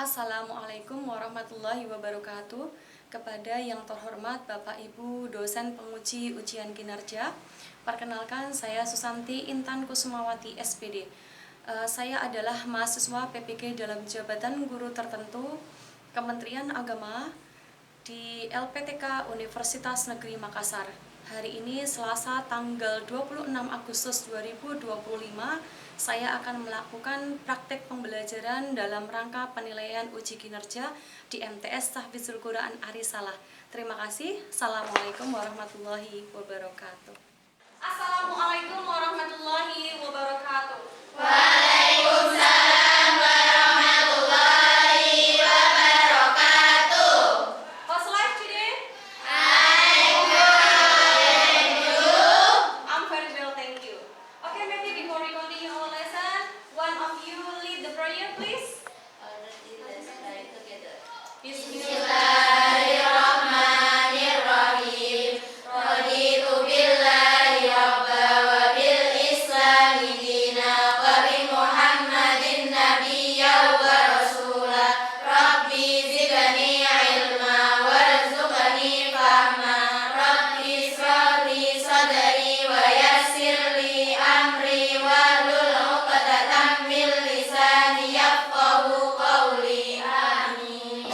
Assalamualaikum warahmatullahi wabarakatuh. Kepada yang terhormat Bapak Ibu dosen penguji ujian kinerja, perkenalkan saya Susanti Intan Kusumawati SPD. Saya adalah mahasiswa PPG dalam jabatan guru tertentu Kementerian Agama di LPTK Universitas Negeri Makassar. Hari ini Selasa tanggal 26 Agustus 2025, saya akan melakukan praktek pembelajaran dalam rangka penilaian uji kinerja di MTS Tahfidzul Quran Arisalah. Terima kasih. Assalamualaikum warahmatullahi wabarakatuh. Assalamualaikum warahmatullahi wabarakatuh. Waalaikumsalam warahmatullahi wabarakatuh. How's life today? I'm good, and you? I'm very well, thank you. Okay, maybe before we continue our lesson, one of you lead the prayer, please. Let's pray together. Bismillahirrahmanirrahim. Raditu billahi rabba wa bil islami dina wa bi Muhammadin nabiyya wa rasula. Rabbi zidni ilma warzuqni fahma. Rabbi ishrah li sadri wa yassir li amri wahlul 'uqdatam min lisani yafqahu qawli. Amin.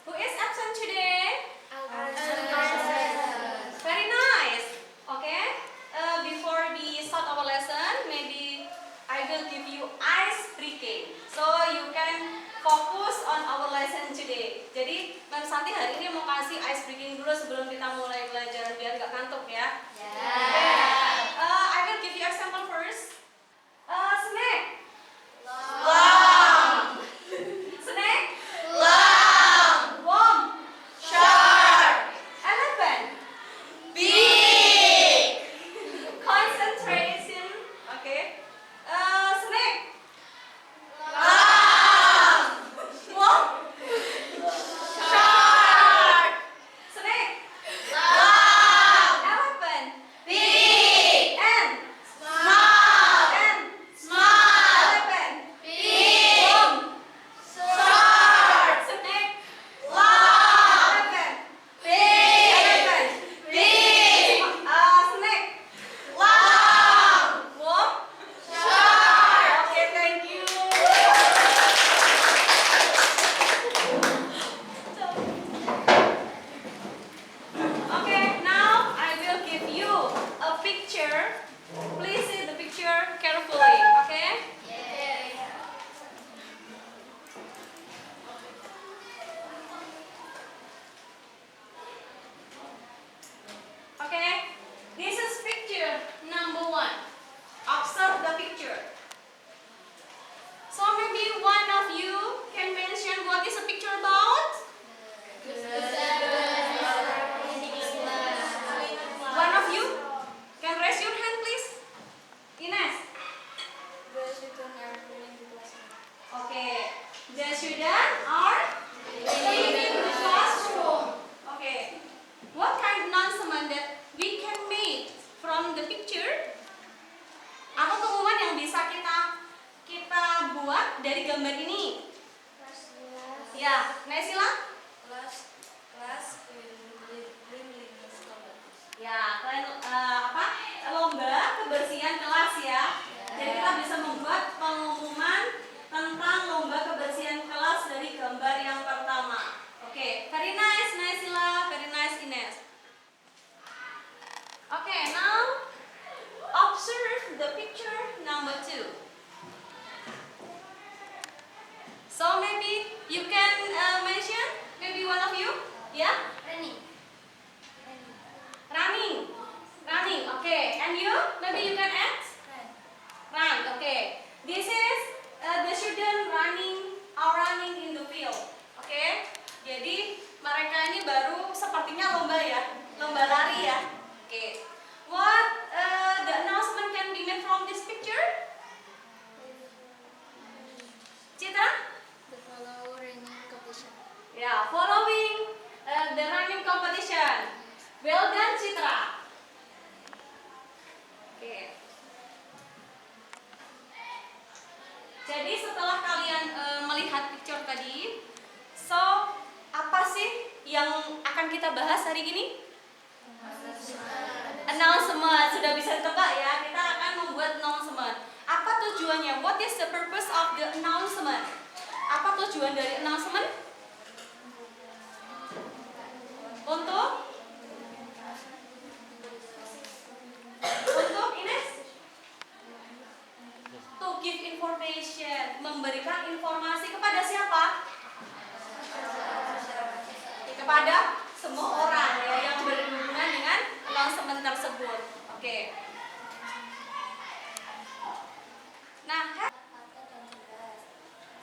Who is absent today? Very nice. Okay. Before we start our lesson, maybe I will give you ice breaking, so you can focus on our lesson today. Jadi, Ma'am Santi hari ini mau kasih ice breaking dulu sebelum kita mulai belajar biar nggak kantuk ya. I will give you example first. Snake. Long, Snake. long, Worm. short, Elephant. big, Concentration. Okay. Snake. long, Worm. short, Snake. long, Elephant. big, Ant. small, Ant. small, Elephant. big, Worm. short, Snake. long, Elephant. big, Elephant. big, Snake. long, Worm. short. Okay, thank you. Okay, now I will give you a picture. Please see the picture carefully, okay? Okay, this is picture number 1. Observe the picture. So maybe one of you can mention what is the picture about? One of you can raise your hand, please. Ines. Okay, the students are living in the classroom. Okay, what kind of announcement that we can make from the picture? Apa pengumuman yang bisa kita buat dari gambar ini? Ya, Naisila? Ya, kalian lomba kebersihan kelas ya. Jadi kita bisa membuat pengumuman tentang lomba kebersihan kelas dari gambar yang pertama. Oke, very nice Naisila, very nice Ines. Okay, now observe the picture number 2. So maybe you can mention, maybe one of you, yeah? Running, okay. And you, maybe you can add? Run, okay. This is the student running in the field, okay. Jadi mereka ini baru sepertinya lomba ya, lomba lari ya. Okay. What the announcement can be made from this picture? Citra? Yeah, following the running competition. Well done, Citra. Okay. Jadi setelah kalian melihat ready? So, apa sih yang akan kita bahas hari ini? Announcement. Sudah bisa tebak ya, kita akan membuat announcement. Apa tujuannya? What is the purpose of the announcement? Apa tujuan dari announcement? Untuk Ines? To give information, memberikan informasi kepada siapa? Kepada semua orang ya yang berhubungan dengan announcement tersebut. Oke. Nah, Fakta dan jelas.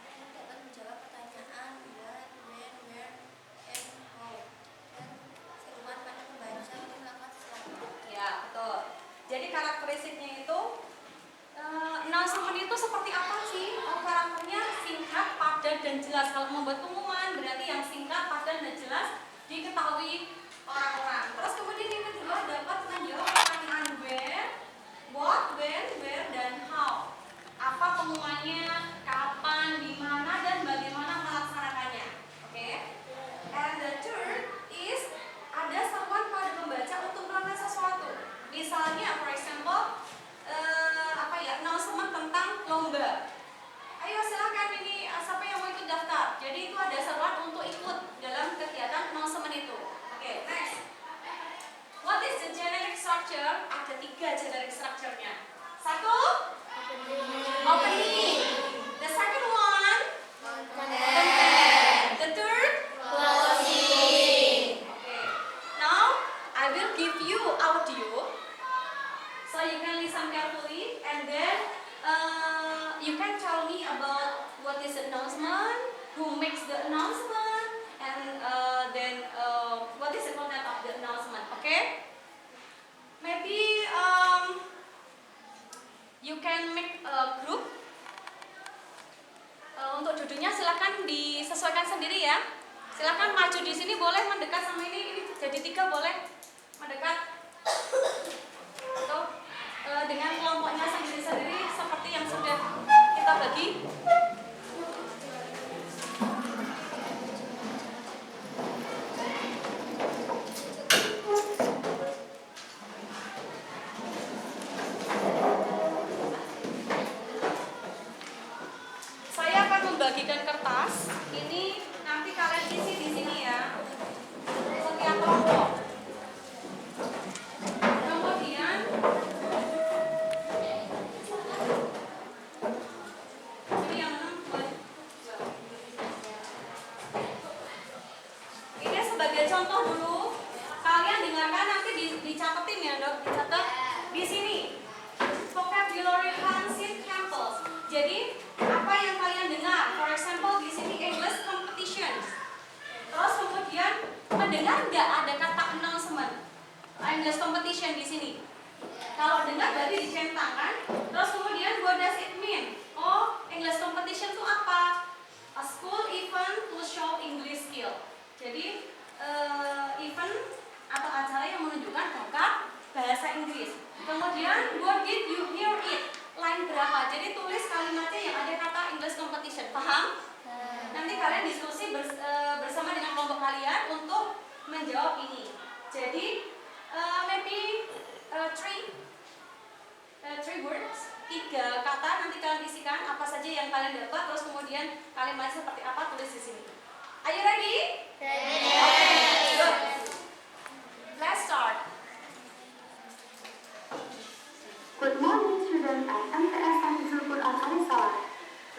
Ini dapat menjawab pertanyaan what, when, where, and how. Dan seruan pada pembaca untuk melakukan sesuatu. ya betul. Jadi karakteristiknya itu announcement itu seperti apa sih? Oh, karakternya singkat, padat, dan jelas. Kalau membuat pengumuman berarti yang singkat, padat, dan jelas diketahui orang-orang. Terus kemudian yang kedua dapat menjawab pertanyaan where, what, when, where, dan how. Apa pengumumannya, kapan, di mana, dan bagaimana melaksanakannya. Oke. And the third is ada seruan pada pembaca untuk melakukan sesuatu. Misalnya, for example, announcement tentang lomba. Ayo silakan ini siapa yang mau ikut daftar. Jadi itu ada seruan untuk ikut dalam kegiatan announcement itu. Oke, next. What is the generic structure? Ada 3 generic structure-nya. 1, opening. The second one, content. The third, Closing. okay. Now I will give you audio, so you can listen carefully, and then you can tell me about what is the announcement, who makes the announcement, and then what is the content of the announcement. Okay? Maybe you can make a group. Untuk duduknya silakan disesuaikan sendiri ya. Silakan maju di sini, boleh mendekat sama ini jadi 3 boleh mendekat. Atau dengan kelompoknya sendiri-sendiri seperti yang sudah kita bagi. Saya akan membagikan kertas. Ini nanti kalian isi di sini ya. Setiap kelompok. Kemudian ini yang 6. Ini sebagai contoh dulu. Kalian dengarkan nanti dicatetin ya, Dok. Dicatat di sini. Vocabulary Transit Campus. Jadi apa yang kalian dengar? For example di sini English competition. Terus kemudian mendengar nggak ada kata announcement? English competition di sini. Kalau dengar berarti dicentangkan. Terus kemudian what does it mean? Oh, English competition itu apa? A school event to show English skill. Jadi event atau acara yang menunjukkan bakat bahasa Inggris. Kemudian what did you hear it? Line berapa? Jadi tulis kalimatnya yang ada kata English competition. Paham? Nanti kalian diskusi bersama dengan kelompok kalian untuk menjawab ini. Jadi maybe three words, 3 kata nanti kalian isikan apa saja yang kalian dapat, terus kemudian kalimatnya seperti apa tulis di sini. Are you ready? Okay, good. Let's start. Good morning, students at MTS Santisul Quran Al-Salam.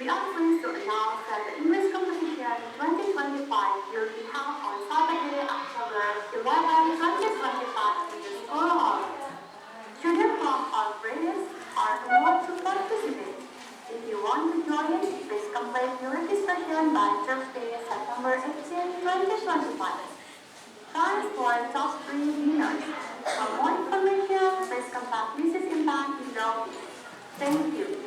We are pleased to announce that the English competition 2025 will be held on Saturday, October 11, 2025 in the school hall. Students from all grades are allowed to participate. If you want to join, please complete your registration by Thursday, September 18, 2025. Thanks for top 3 winners. For more information, please contact Mrs. Intan below. Thank you.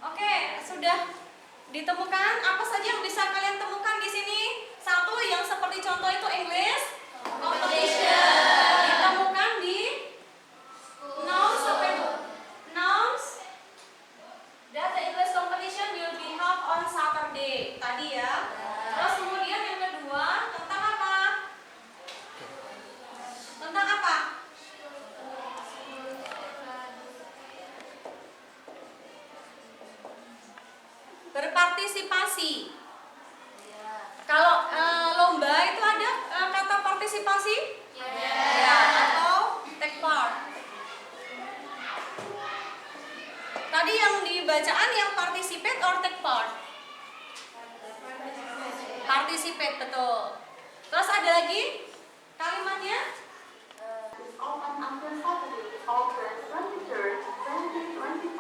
Oke, sudah ditemukan apa saja yang bisa kalian temukan di sini? Satu yang seperti contoh itu English competition. Ditemukan di nouns apa itu? Nouns that the English competition will be held on Saturday. Tadi ya. Terus kemudian yang kedua tentang apa? Tentang apa? Berpartisipasi. Kalau lomba itu ada kata partisipasi? Ya, atau take part. Tadi yang di bacaan yang participate or take part? Participate, betul. Terus ada lagi kalimatnya? Is open until Saturday, August 23rd, 2025.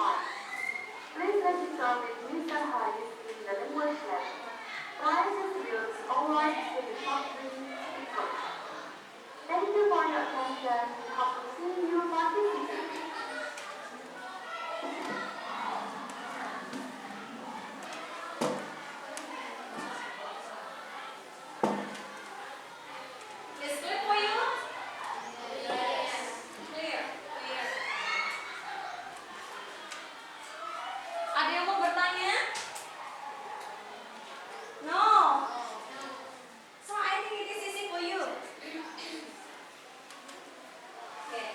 Please register with Mr. Harris in the language lab. Prizes will always to the top three speakers. Thank you for your attention. We hope to see you participate. Is clear for you? Clear. Clear. Ada yang mau bertanya? No. So I think it is easy for you. Okay.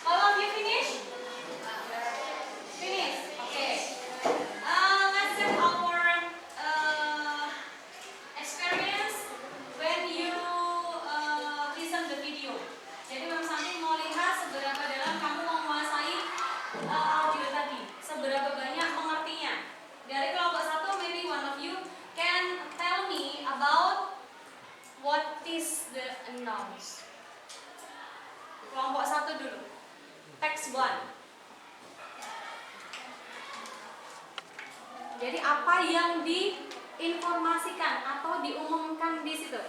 All of you finish? Finish. Okay. Let's set our experience when you listen the video. Jadi Mam Santi mau lihat seberapa dalam kamu menguasai audio tadi, seberapa banyak mengertinya. Dari kelompok 1, maybe one of you can tell me about what is the announce. Kelompok 1 dulu. Text 1. Jadi apa yang diinformasikan atau diumumkan di situ?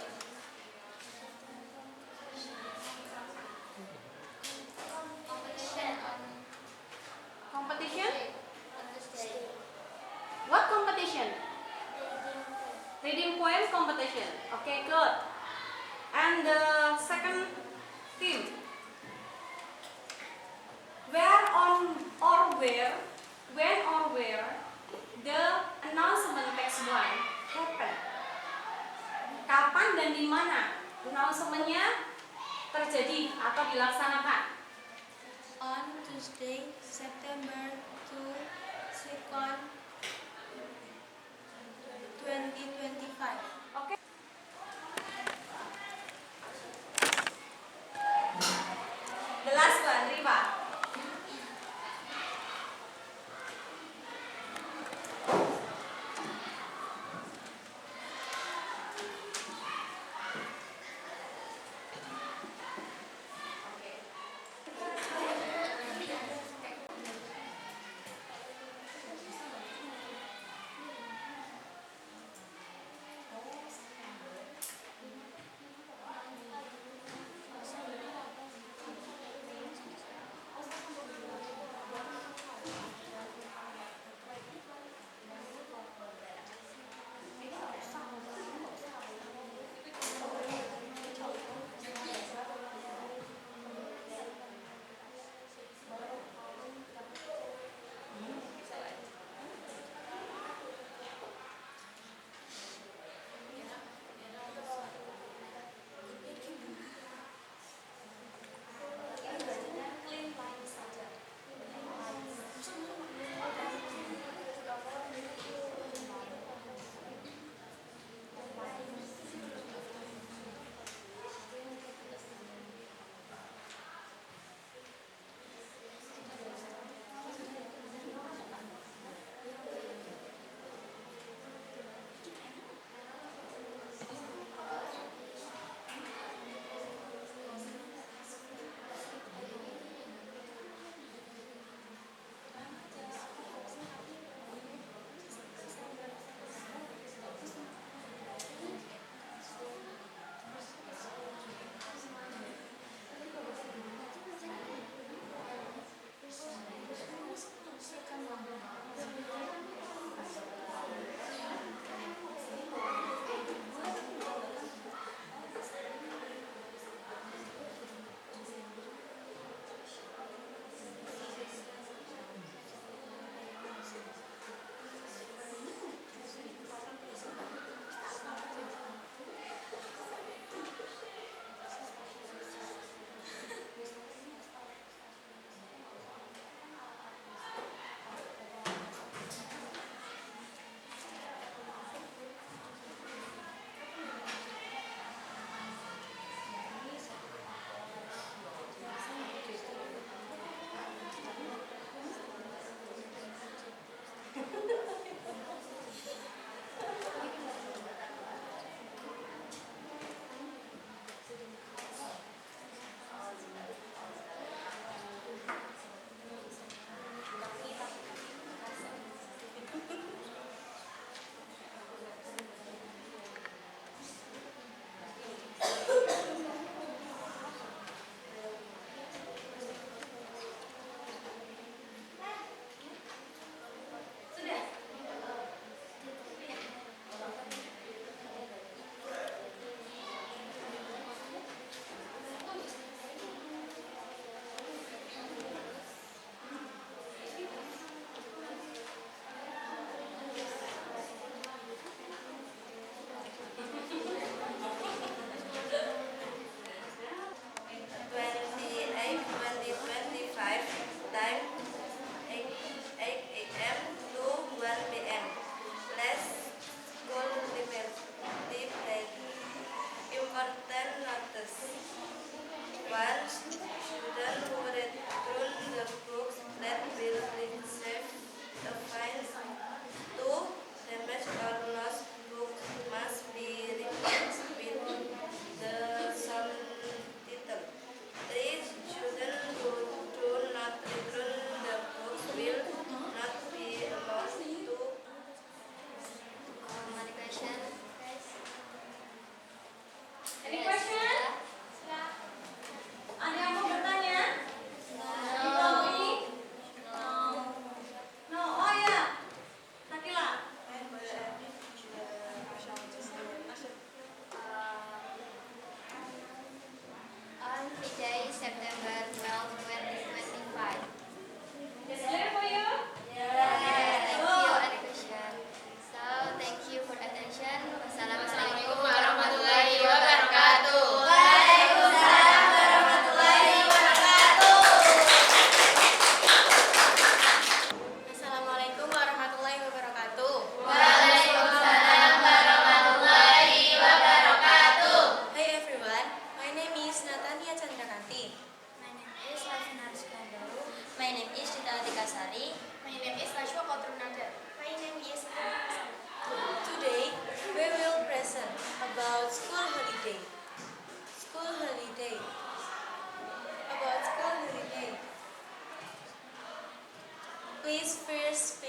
Competition on Competition? Tuesday. What competition? Reading poem competition. Okay, good. And the second team. Where on or where, when or where the announcement text 1 happen? Kapan dan di mana announcement-nya terjadi atau dilaksanakan? On Tuesday, September 2nd, 2025. Oke. The last one, Riva.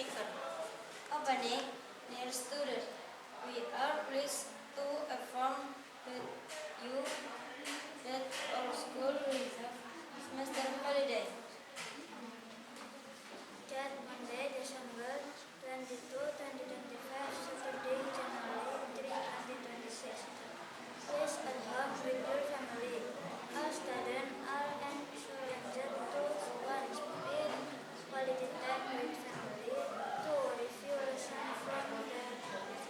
speaker. Opening, dear students, we are pleased to inform you that our school will have semester holiday. That Monday, December 22, 2025, Saturday, January 3, 2026. Please at home with your family. All students are encouraged to one spend quality time with family, to review lessons from the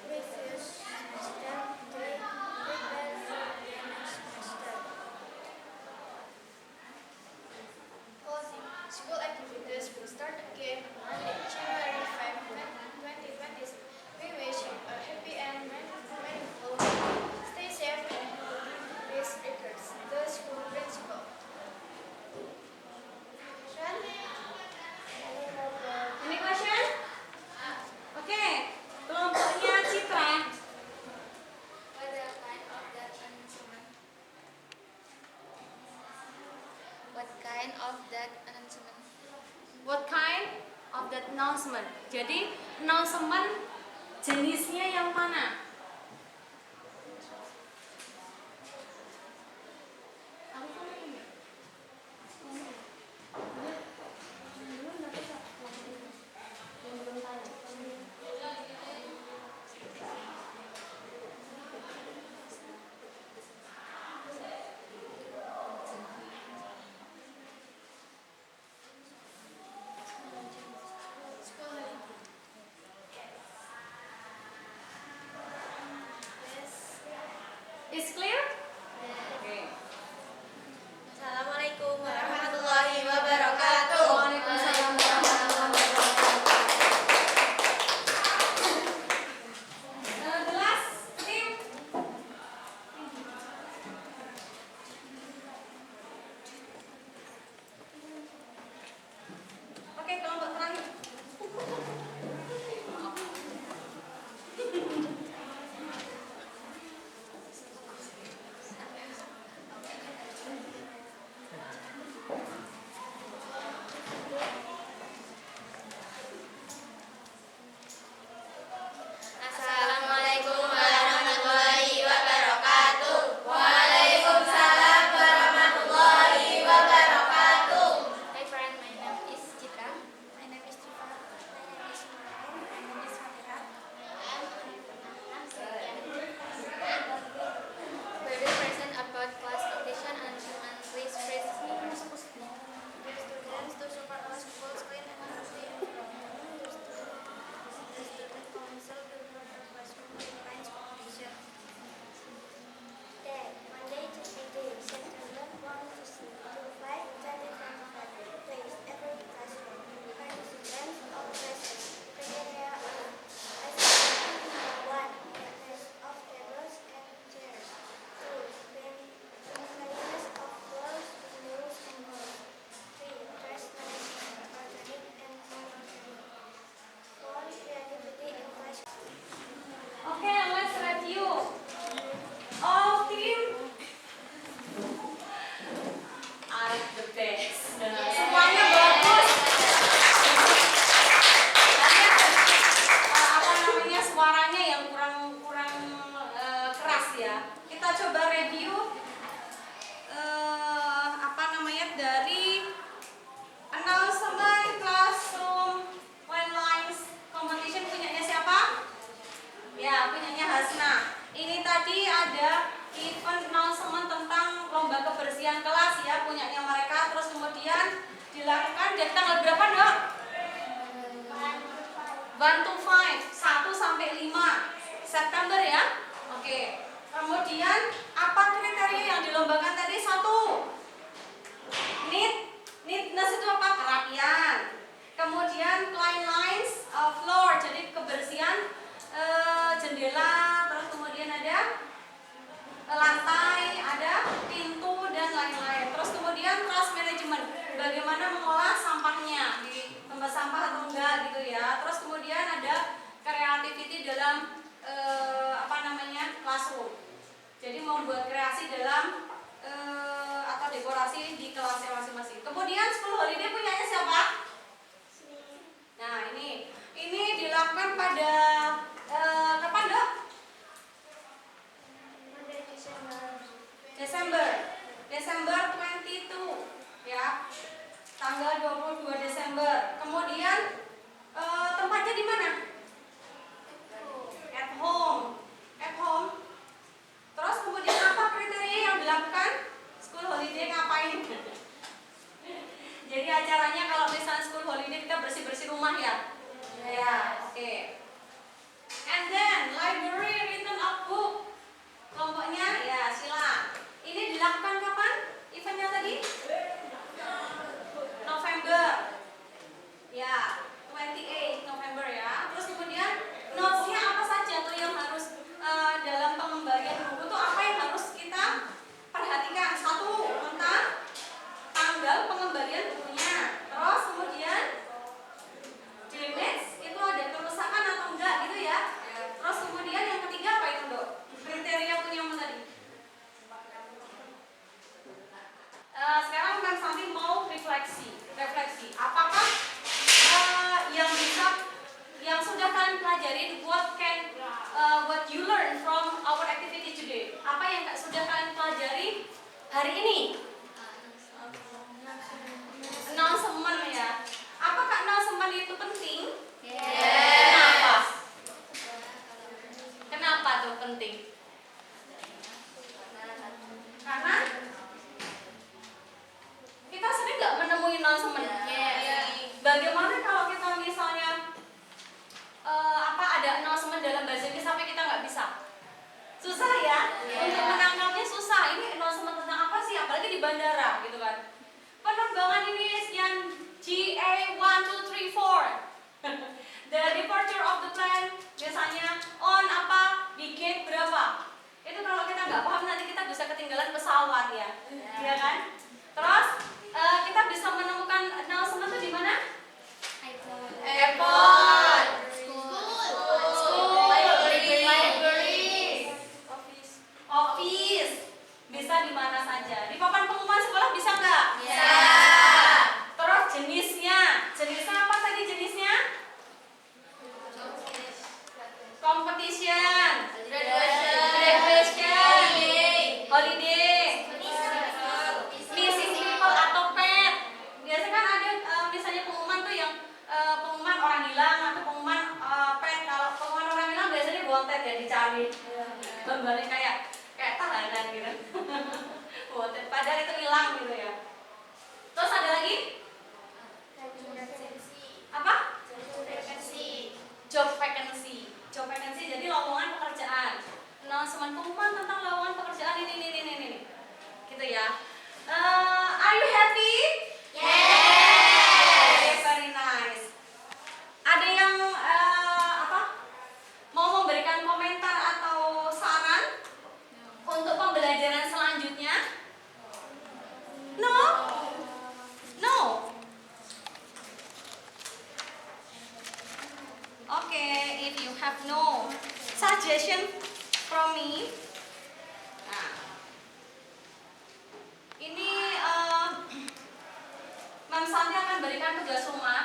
previous semester, 3, prepare for the next semester. Closing. School activities will start again on January 5, 2026. We wish you a happy and meaningful day. Stay safe and healthy. Please regards the school principal. Any question? Oke, kelompoknya Citra. What kind of that announcement? What kind of that announcement? Jadi, announcement jenisnya yang mana? Is clear? Oke. Assalamualaikum warahmatullahi wabarakatuh. Waalaikumsalam warahmatullahi wabarakatuh. The last team. Oke, kelompok terakhir. Assalamualaikum warahmatullahi wabarakatuh. Waalaikumsalam warahmatullahi wabarakatuh. Hi friend, my name is Citra. My name is Cifa. My name is Maren. My name is Fatira. Further present about class condition and human please phrase speakers. Dear students, to support our school's clean and healthy environment, the student council will prepare for school science competition. Day, Monday to Friday, September 1 to 5, 2025. Place, every classroom. Participants of classes. Criteria are one, neatness of tables and chairs. 2, cleanliness of floors, windows and walls. 3, trash management, organic and non-organic. 4, creativity in class. Oke, let's review. All team are the best. Semuanya bagus. Hanya apa namanya suaranya yang kurang keras ya. Kita coba review apa namanya dari announcement classroom one lines competition punyanya siapa? Ya, punyanya Hasna. Ini tadi ada event announcement tentang lomba kebersihan kelas ya, punyanya mereka. Terus kemudian dilakukan dari tanggal berapa, Dok? 1 to 5, 1 sampai 5 September ya. Oke. Kemudian apa kriteria yang dilombakan tadi? 1. Neatness itu apa? Kerapian. Kemudian clean lines floor, jadi kebersihan jendela, terus kemudian ada lantai, ada pintu dan lain-lain. Terus kemudian trash management, bagaimana mengolah sampahnya di tempat sampah atau enggak gitu ya. Terus kemudian ada creativity dalam apa namanya classroom. Jadi membuat kreasi dalam atau dekorasi di kelasnya masing-masing. Kemudian 10 holiday punyanya siapa? Nah ini dilapkan pada kapan, Dok? Pada Desember 22 ya. Tanggal 22 Desember. Kemudian tempatnya di mana? At home. Terus kemudian apa kriteria yang dilakukan? School holiday ngapain? Jadi acaranya kalau misalnya school holiday kita bersih-bersih rumah ya. Ya, oke. And then library written up book. Kelompoknya ya silang. Ini dilakukan kapan? Eventnya tadi? November. Ya, 28 November ya. Terus kemudian notes-nya apa saja tuh yang harus dalam pengembalian buku tuh apa yang harus kita perhatikan? Satu, tentang tanggal pengembalian bukunya. Terus kemudian damage itu ada kerusakan atau enggak gitu ya. Terus kemudian yang ketiga apa itu, Dok? Kriteria punya tadi. Sekarang Mas Santi mau refleksi. Apakah yang sudah kalian pelajari, what you learn from our activity today? Apa yang sudah kalian pelajari hari ini? Announcement ya. Apakah announcement itu penting? Kenapa tuh penting? Karena kita sering nggak menemui announcement. Bagaimana kalau kita misalnya ada announcement dalam bahasa Inggris sampai kita nggak bisa? Susah ya? Untuk menangkapnya susah. Ini announcement tentang apa sih? Apalagi di bandara gitu kan. Penerbangan ini sekian GA 1234. The departure of the plane biasanya on di gate berapa? Itu kalau kita nggak paham nanti kita bisa ketinggalan pesawat ya. Iya kan? Terus kita bisa menemukan announcement itu di mana? Airport, school, library, office. Bisa di mana saja. Di papan pengumuman sekolah bisa nggak? Bisa. Terus jenisnya apa tadi jenisnya? Competition, graduation, holiday, missing people atau pet. Biasanya kan ada misalnya pengumuman tuh yang pengumuman orang hilang atau pengumuman pet. Kalau pengumuman orang hilang biasanya bontet ya dicari. Balik kayak tahanan gitu. Bontet padahal itu hilang gitu ya. Terus ada lagi? Apa? Job vacancy. Jadi lowongan pekerjaan. Announcement pengumuman tentang lowongan pekerjaan ini. Gitu ya. Are you happy? Yes. Very nice. Ada yang mau memberikan komentar atau saran untuk pembelajaran selanjutnya? No. Okay, if you have no suggestion from me, nah, ini Mam Santi akan berikan tugas rumah